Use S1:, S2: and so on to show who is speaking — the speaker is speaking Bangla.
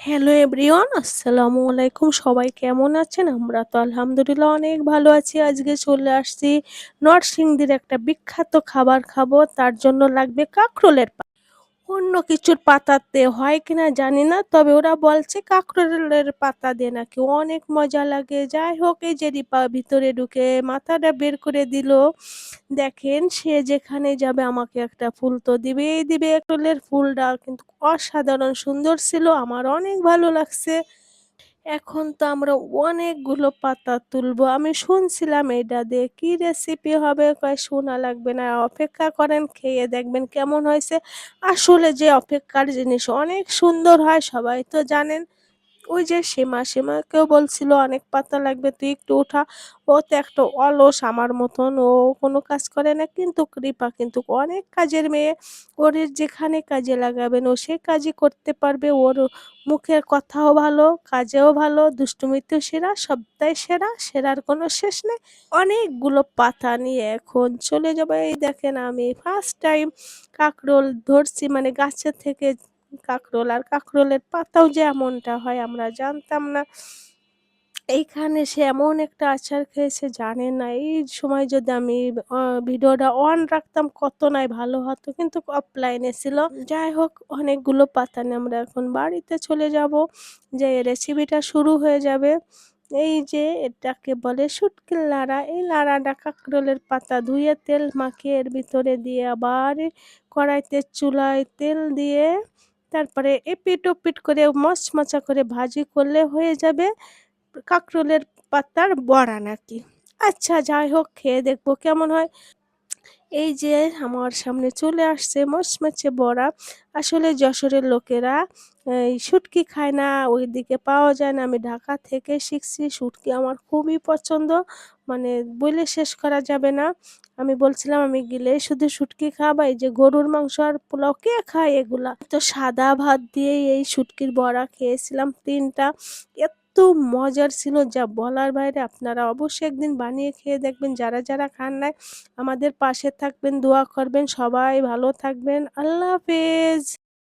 S1: হ্যালো এভরিওয়ান, আসসালামু আলাইকুম। সবাই কেমন আছেন? আমরা তো আলহামদুলিল্লাহ অনেক ভালো আছি। আজকে চলে আসছি নরসিংদীর একটা বিখ্যাত খাবার খাবো। তার জন্য লাগবে কাঁকরোলের অন্য কিছুর পাতাতে হয় কিনা জানি না, তবে ওরা বলছে কাঁকরোলের পাতা দিয়ে নাকি অনেক মজা লাগে। যাই হোক, এই যে রিপা ভিতরে ঢুকে মাথাটা বের করে দিল। দেখেন, সে যেখানে যাবে আমাকে একটা ফুল তো দিবেই দিবে। কাঁকরোলের ফুলটা কিন্তু অসাধারণ সুন্দর ছিল, আমার অনেক ভালো লাগছে। এখন তো আমরা অনেকগুলো পাতা তুলবো। আমি শুনছিলাম এইটা দিয়ে কি রেসিপি হবে, কয় শোনা লাগবে না, অপেক্ষা করেন, খেয়ে দেখবেন কেমন হয়েছে। আসলে যে অপেক্ষার জিনিস অনেক সুন্দর হয়, সবাই তো জানেন। ওই যে সীমাকেও বলছিল অনেক পাতা লাগবে, তুই একটু উঠা। ও তো একটা অলস আমার মতন, ও কোনো কাজ করে না। কিন্তু কৃপা কিন্তু অনেক কাজের মেয়ে। ওর যেখানে কাজে লাগাবেন ও সে কাজই করতে পারবে। ওর মুখের কথাও ভালো, কাজেও ভালো, দুষ্টুমিতেও সেরা, সবটাই সেরা, সেরার কোনো শেষ নেই। অনেকগুলো পাতা নিয়ে এখন চলে যাবো। এই দেখেন, আমি ফার্স্ট টাইম কাঁকরোল ধরছি, মানে গাছের থেকে কাঁকরোল। আর কাঁকরোলের পাতাও যে এমনটা হয় আমরা জানতাম না। এইখানে সে এমন একটা আচার খেয়েছে জানেন না। এই সময় যদি আমি ভিডিওটা অন রাখতাম কত নাই ভালো হতো, কিন্তু অফলাইনে ছিল। যাই হোক, অনেকগুলো পাতা নিয়ে আমরা এখন বাড়িতে চলে যাব, যে রেসিপিটা শুরু হয়ে যাবে। এই যে এটাকে বলে শুটকির লাড়া। এই লাড়াটা কাঁকরোলের পাতা ধুয়ে তেল মাখিয়ে এর ভিতরে দিয়ে আবার কড়াইতে চুলায় তেল দিয়ে তারপরে এপিট ওপিট করে মচমচা করে ভাজি করলে হয়ে যাবে কাঁকরোলের পাতার বড়া নাকি। আচ্ছা, যাই হোক, খেয়ে দেখবো কেমন হয়। এই যে আমার সামনে চলে আসছে মচমচে বড়া। আসলে যশোরের লোকেরা এই শুটকি খায় না, ওইদিকে পাওয়া যায় না। আমি ঢাকা থেকে শিখছি, শুটকি আমার খুবই পছন্দ, মানে বলে শেষ করা যাবে না। আমি বলছিলাম আমি গেলে শুধু শুটকি খাবো, এই যে গরুর মাংস আর পোলাও কে খায় এগুলা? তো সাদা ভাত দিয়ে এই শুটকির বড়া খেয়েছিলাম ৩টা। এত মজার ছিল যা বলার বাইরে। আপনারা অবশ্যই একদিন বানিয়ে খেয়ে দেখবেন, যারা যারা খান নাই। আমাদের পাশে থাকবেন, দোয়া করবেন, সবাই ভালো থাকবেন। আল্লাহ হাফেজ।